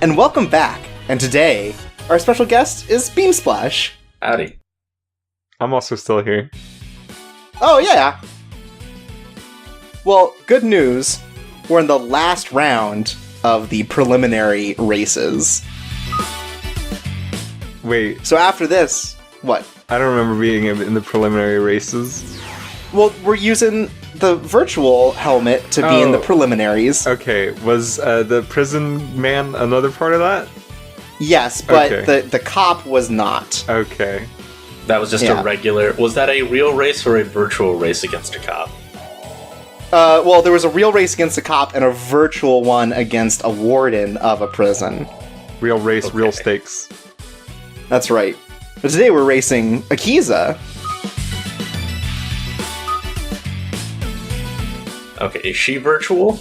and welcome back. And today, our special guest is BeamSplash. Howdy. I'm also still here. Oh, yeah. Well, good news. We're in the last round of the preliminary races. Wait, So after this, what? I don't remember being in the preliminary races. Well, we're using the virtual helmet to be in the preliminaries. Okay, was the prison man another part of that? Yes, but Okay. the cop was not. Okay. That was just Yeah. a regular... Was that a real race or a virtual race against a cop? Well, there was a real race against a cop and a virtual one against a warden of a prison. Real race, real Okay. stakes. That's right. But today we're racing Akiza. Okay, is she virtual?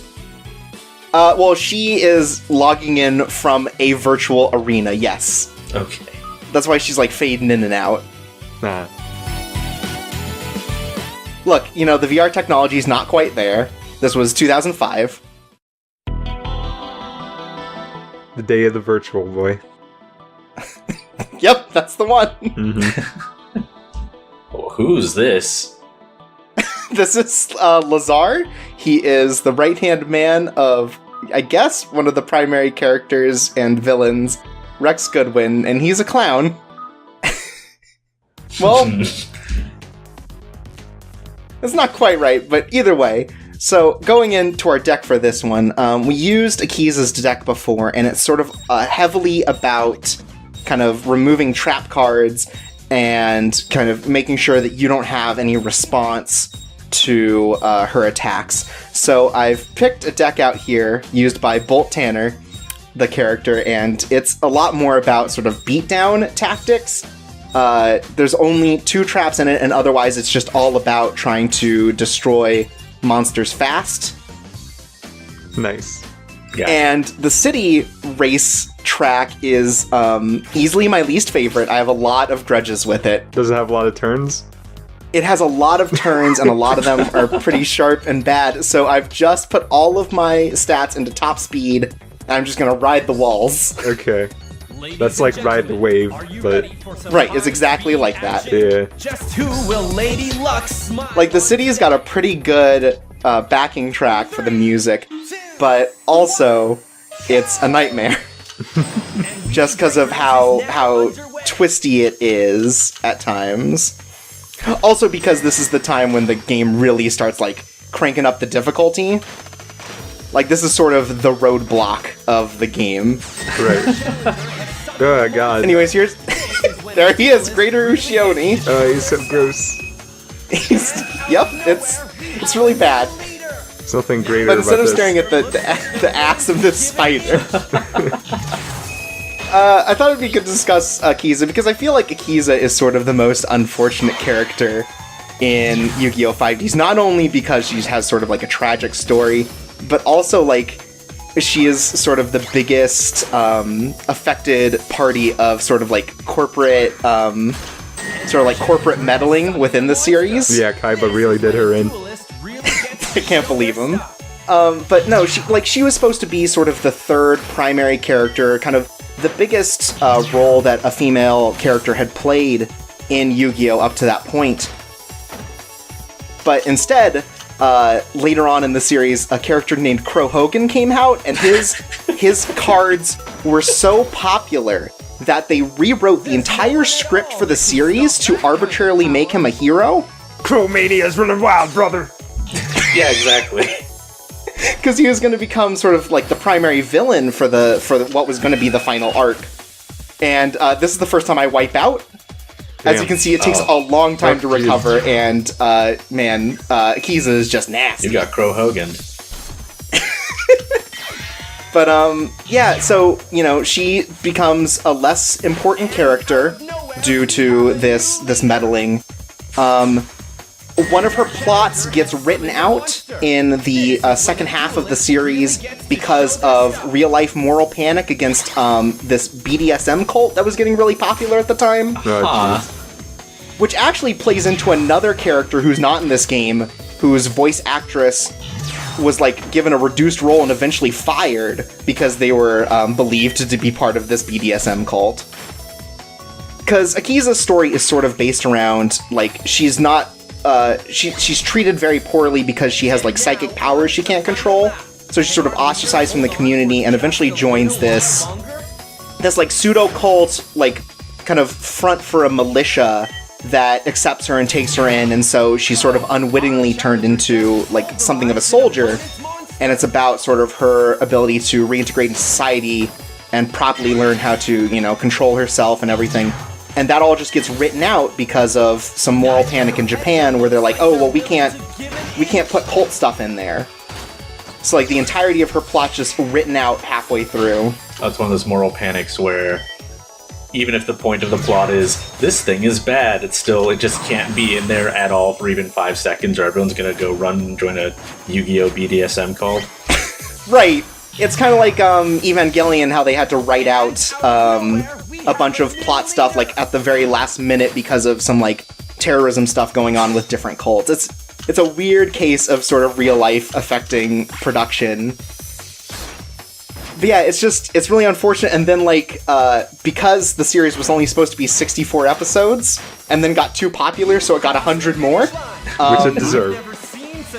Well, she is logging in from a virtual arena, yes. Okay. That's why she's, like, fading in and out. Nah. Look, you know, the VR technology is not quite there. This was 2005. The day of the virtual boy. Yep, that's the one. Mm-hmm. Well, who's this? This is Lazar. He is the right-hand man of, I guess, one of the primary characters and villains, Rex Goodwin, and he's a clown. Well, it's not quite right, but either way. So, going into our deck for this one, we used Akiza's deck before, and it's sort of heavily about kind of removing trap cards and kind of making sure that you don't have any response to her attacks. So I've picked a deck out here used by Bolt Tanner, the character, and it's a lot more about sort of beatdown tactics. There's only 2 traps in it, and otherwise it's just all about trying to destroy monsters fast. Nice. Yeah. And the city race track is easily my least favorite. I have a lot of grudges with it. Does it have a lot of turns? It has a lot of turns, and a lot of them are pretty sharp and bad, so I've just put all of my stats into top speed, and I'm just gonna ride the walls. Okay. That's like ride the wave, but... Right, it's exactly like that. Yeah. Just who will Lady Luck smile? Like, the city's got a pretty good backing track for the music, but also, it's a nightmare. Just because of how twisty it is at times. Also because this is the time when the game really starts, like, cranking up the difficulty. Like, this is sort of the roadblock of the game. Right. Oh, God. Anyways, here's... there he is, Greater Ushioni. Oh, he's so gross. Yep, it's really bad. There's nothing greater But about instead of this. staring at the ass of this spider... I thought it'd be good to discuss Akiza, because I feel like Akiza is sort of the most unfortunate character in Yu-Gi-Oh! 5D's. Not only because she has sort of like a tragic story, but also like she is sort of the biggest affected party of sort of like corporate corporate meddling within the series. Yeah, Kaiba really did her in. I can't believe him. But no, she was supposed to be sort of the third primary character, kind of the biggest role that a female character had played in Yu-Gi-Oh! Up to that point. But instead, later on in the series, a character named Crow Hogan came out, and his cards were so popular that they rewrote the entire script for the series to arbitrarily make him a hero. Crow-mania's running wild, brother! Yeah, exactly. Because he was going to become sort of like the primary villain for what was going to be the final arc. And this is the first time I wipe out. As you can see, it takes a long time to recover, and Akiza is just nasty. You got Crow Hogan. But yeah, so she becomes a less important character due to this meddling. One of her plots gets written out in the second half of the series because of real-life moral panic against this BDSM cult that was getting really popular at the time. Oh, Which actually plays into another character whose not in this game, whose voice actress was like given a reduced role and eventually fired because they were believed to be part of this BDSM cult. Because Akiza's story is sort of based around, like, she's not, she's treated very poorly because she has, like, psychic powers she can't control. So she's sort of ostracized from the community and eventually joins this like, pseudo-cult, like, kind of front for a militia that accepts her and takes her in, and so she's sort of unwittingly turned into, like, something of a soldier, and it's about sort of her ability to reintegrate in society and properly learn how to, you know, control herself and everything. And that all just gets written out because of some moral panic in Japan where they're like, oh, well, we can't put cult stuff in there. So, like, the entirety of her plot's just written out halfway through. That's one of those moral panics where even if the point of the plot is, this thing is bad, it just can't be in there at all for even 5 seconds, or everyone's gonna go run and join a Yu-Gi-Oh! BDSM cult. Right. It's kind of like Evangelion, how they had to write out a bunch of plot stuff, like, at the very last minute because of some, like, terrorism stuff going on with different cults. It's a weird case of sort of real life affecting production. But yeah, it's really unfortunate, and then, like, because the series was only supposed to be 64 episodes, and then got too popular, so it got 100 more. Which it deserved.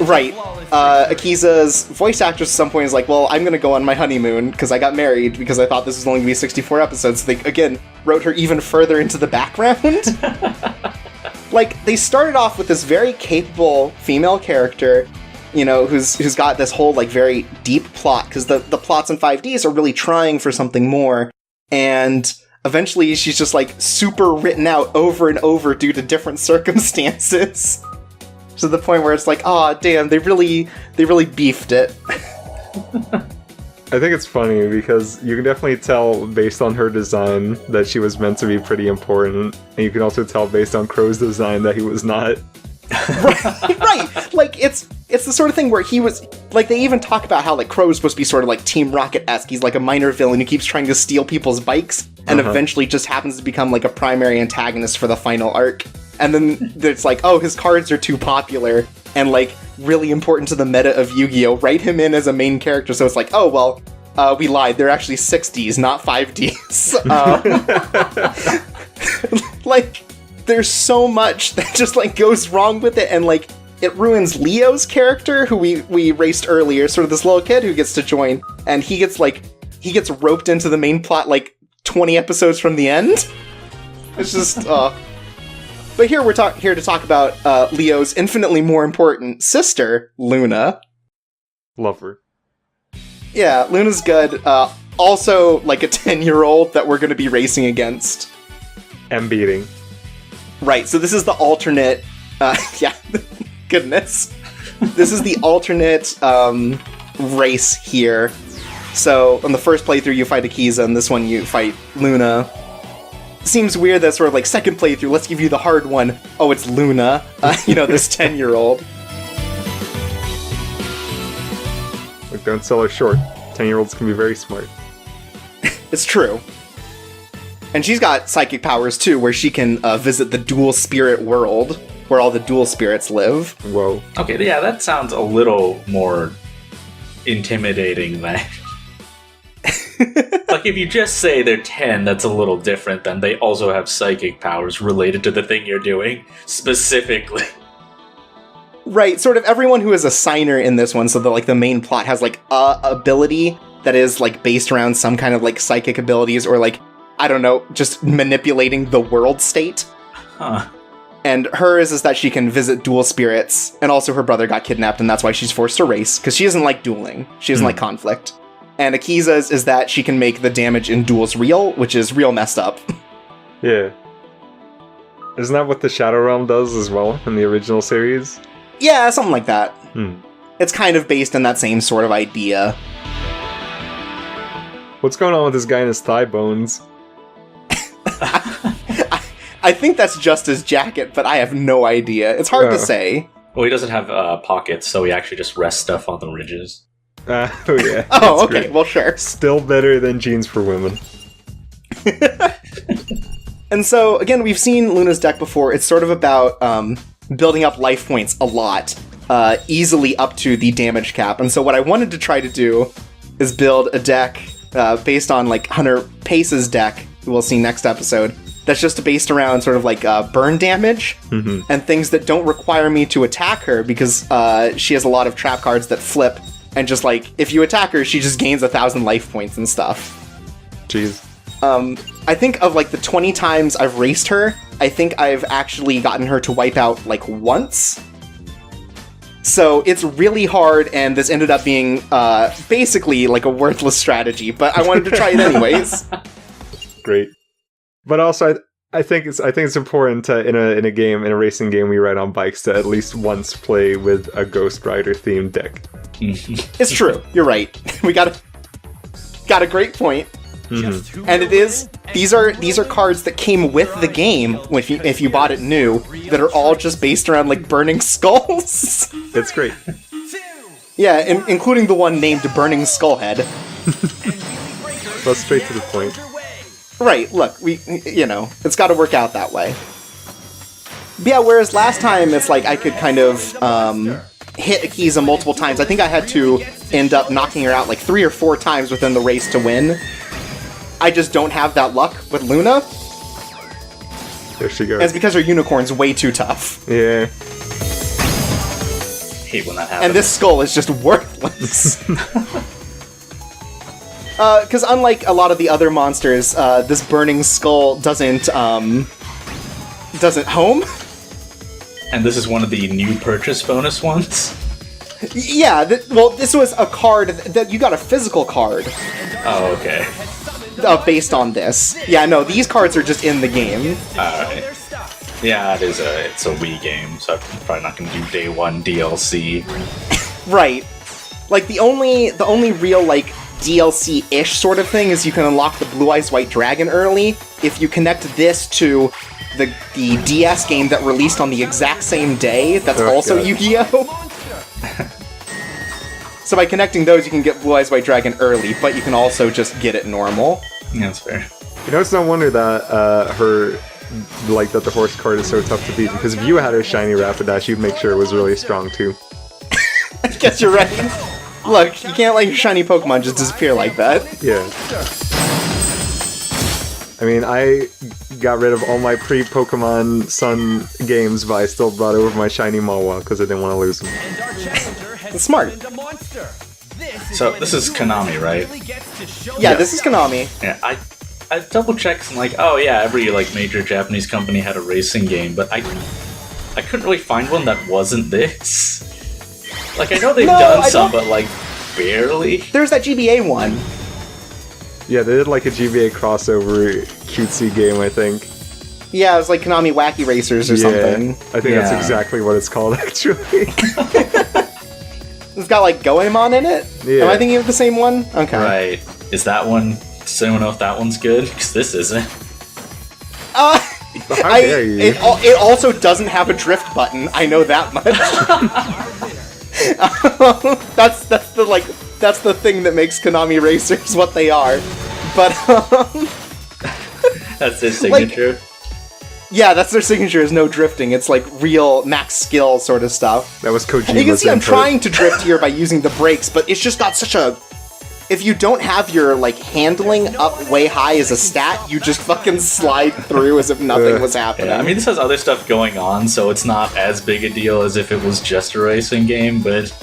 Right. Akiza's voice actress at some point is like, well, I'm gonna go on my honeymoon, because I got married, because I thought this was only gonna be 64 episodes, so they, again, wrote her even further into the background. Like, they started off with this very capable female character, you know, who's got this whole, like, very deep plot, because the plots in 5D's are really trying for something more, and eventually she's just, like, super written out over and over due to different circumstances. To the point where it's like, aw, damn, they really beefed it. I think it's funny because you can definitely tell based on her design that she was meant to be pretty important, and you can also tell based on Crow's design that he was not. Right! Like, it's the sort of thing where he was, like, they even talk about how, like, Crow is supposed to be sort of like Team Rocket-esque. He's like a minor villain who keeps trying to steal people's bikes, and eventually just happens to become, like, a primary antagonist for the final arc. And then it's like, oh, his cards are too popular, and, like, really important to the meta of Yu-Gi-Oh! Write him in as a main character, so it's like, oh, well, we lied, they're actually 6Ds, not 5Ds. Like, there's so much that just, like, goes wrong with it, and, like, it ruins Leo's character, who we raced earlier, sort of this little kid who gets to join, and he gets roped into the main plot, like, 20 episodes from the end. It's just, But here we're here to talk about Leo's infinitely more important sister, Luna. Love her. Yeah, Luna's good. Also, like, a 10-year-old that we're going to be racing against. And beating. Right, so this is the alternate... yeah, goodness. This is the alternate race here. So, on the first playthrough, you fight Akiza, and this one you fight Luna. Seems weird that sort of like second playthrough, let's give you the hard one. Oh, it's Luna. You know, this 10-year-old. Like, don't sell her short. 10-year-olds can be very smart. It's true. And she's got psychic powers too, where she can visit the dual spirit world, where all the dual spirits live. Whoa. Okay, yeah, that sounds a little more intimidating than... Like, if you just say they're 10, that's a little different than they also have psychic powers related to the thing you're doing, specifically. Right, sort of everyone who is a signer in this one, so that, like, the main plot has, like, a ability that is, like, based around some kind of, like, psychic abilities, or, like, I don't know, just manipulating the world state. Huh. And hers is that she can visit dual spirits, and also her brother got kidnapped, and that's why she's forced to race, because she doesn't like dueling. She doesn't like conflict. And Akiza's is that she can make the damage in duels real, which is real messed up. Yeah. Isn't that what the Shadow Realm does as well in the original series? Yeah, something like that. It's kind of based on that same sort of idea. What's going on with this guy and his thigh bones? I think that's just his jacket, but I have no idea. It's hard to say. Well, he doesn't have pockets, so he actually just rests stuff on the ridges. Oh, yeah. Oh, okay, great. well, sure. Still better than jeans for women. And so, again, we've seen Luna's deck before. It's sort of about building up life points a lot. easily up to the damage cap. And so what I wanted to try to do is build a deck based on like Hunter Pace's deck, who we'll see next episode, that's just based around sort of like burn damage and things that don't require me to attack her, because she has a lot of trap cards that flip, and just like, if you attack her, she just gains 1,000 life points and stuff. Jeez. I think of like the 20 times I've raced her, I think I've actually gotten her to wipe out like once. So it's really hard, and this ended up being basically like a worthless strategy, but I wanted to try it anyways. Great. But also, I think it's important to in a racing game we ride on bikes, to at least once play with a Ghost Rider themed deck. It's true. You're right. We got a great point. And it is, these are cards that came with the game if you bought it new, that are all just based around like burning skulls. It's great. Yeah, including the one named Burning Skullhead. Well, straight to the point. Right, look, it's got to work out that way. But yeah, whereas last time it's like I could kind of hit Akiza multiple times. I think I had to end up knocking her out like 3 or 4 times within the race to win. I just don't have that luck with Luna. There she goes. And it's because her unicorn's way too tough. Yeah. Hate when that happens. And this skull is just worthless. Because unlike a lot of the other monsters, this burning skull doesn't home. And this is one of the new purchase bonus ones? Yeah, this was a card that you got a physical card. Oh, okay. Based on this. Yeah, no, these cards are just in the game. Alright. Yeah, it's a Wii game, so I'm probably not going to do day one DLC. Right. Like, the only real, like, DLC-ish sort of thing is you can unlock the Blue Eyes White Dragon early if you connect this to the DS game that released on the exact same day that's also God. Yu-Gi-Oh! So by connecting those, you can get Blue Eyes White Dragon early, but you can also just get it normal. Yeah, that's fair. You know, it's no wonder that that the horse card is so tough to beat, because if you had a shiny Rapidash, you'd make sure it was really strong too. I guess you're right. Look, you can't let your shiny Pokemon just disappear like that. Yeah. I mean, I got rid of all my pre-Pokemon Sun games, but I still brought over my shiny Mawa because I didn't want to lose them. It's smart. So, this is Konami, right? Yeah, this is Konami. Yeah, I double-checked and like, oh yeah, every like major Japanese company had a racing game, but I couldn't really find one that wasn't this. Like, I know they've done some, but like, barely. There's that GBA one. Yeah, they did like a GBA crossover cutesy game, I think. Yeah, it was like Konami Wacky Racers or something. I think that's exactly what it's called, actually. It's got like Goemon in it? Yeah. Am I thinking of the same one? Okay. Right. Is that one... Does anyone know if that one's good? Because this isn't. How dare you? It also doesn't have a drift button. I know that much. That's the thing that makes Konami Racers what they are. But That's his signature. Yeah, that's their signature, is no drifting. It's like real max skill sort of stuff. That was Kojima's And you can see I'm input. trying to drift here by using the brakes, but it's just got such a... If you don't have your, like, handling up way high as a stat, you just fucking slide through as if nothing was happening. Yeah, I mean, this has other stuff going on, so it's not as big a deal as if it was just a racing game, but...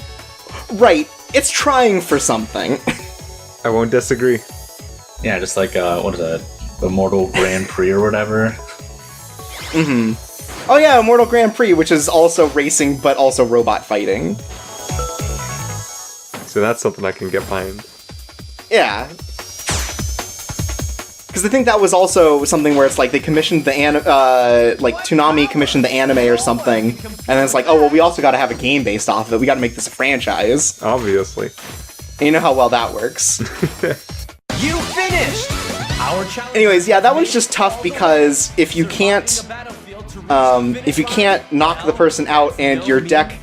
Right. It's trying for something. I won't disagree. Yeah, just like, what is that? Immortal Grand Prix or whatever. Oh yeah, Immortal Grand Prix, which is also racing, but also robot fighting. So that's something I can get behind. Yeah. Because I think that was also something where it's like they commissioned the like Toonami commissioned the anime or something, and then it's like, oh well, we also got to have a game based off of it. We got to make this a franchise. Obviously. And you know how well that works. You finished! Our challenge. Anyways, yeah, that one's just tough because if you can't knock the person out and your deck,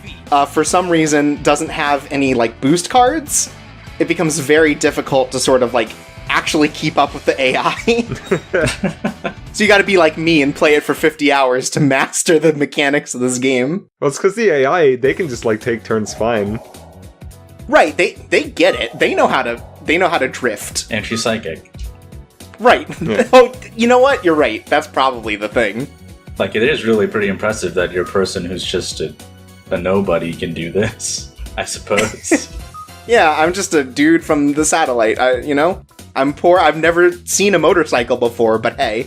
for some reason, doesn't have any like boost cards, it becomes very difficult to sort of like actually keep up with the AI. So you gotta be like me and play it for 50 hours to master the mechanics of this game. Well, it's because the AI, they can just like take turns fine. Right, they get it. They know how to drift. And she's psychic. Right. Yeah. Oh, you know what? You're right. That's probably the thing. Like, it is really pretty impressive that your person who's just a nobody can do this, I suppose. Yeah, I'm just a dude from the satellite. I'm poor. I've never seen a motorcycle before, but hey,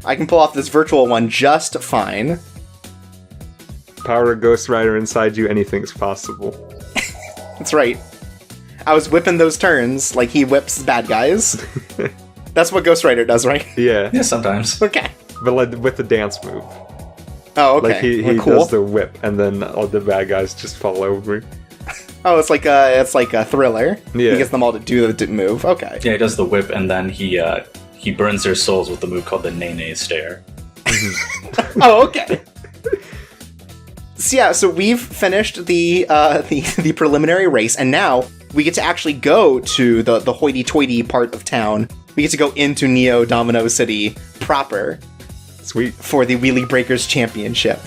I can pull off this virtual one just fine. Power of Ghost Rider inside you, anything's possible. That's right. I was whipping those turns like he whips bad guys. That's what Ghost Rider does, right? Yeah, Yeah, sometimes. Okay. but like with the dance move. Oh, okay. Like he Cool. does the whip, and then all the bad guys just fall over. Oh, it's like a Thriller. Yeah. He gets them all to do the move. Okay. Yeah, he does the whip, and then he burns their souls with the move called the Nene Stare. Oh, okay. So we've finished the preliminary race, and now we get to actually go to the hoity-toity part of town. We get to go into Neo Domino City proper Sweet. for the Wheelie Breakers Championship.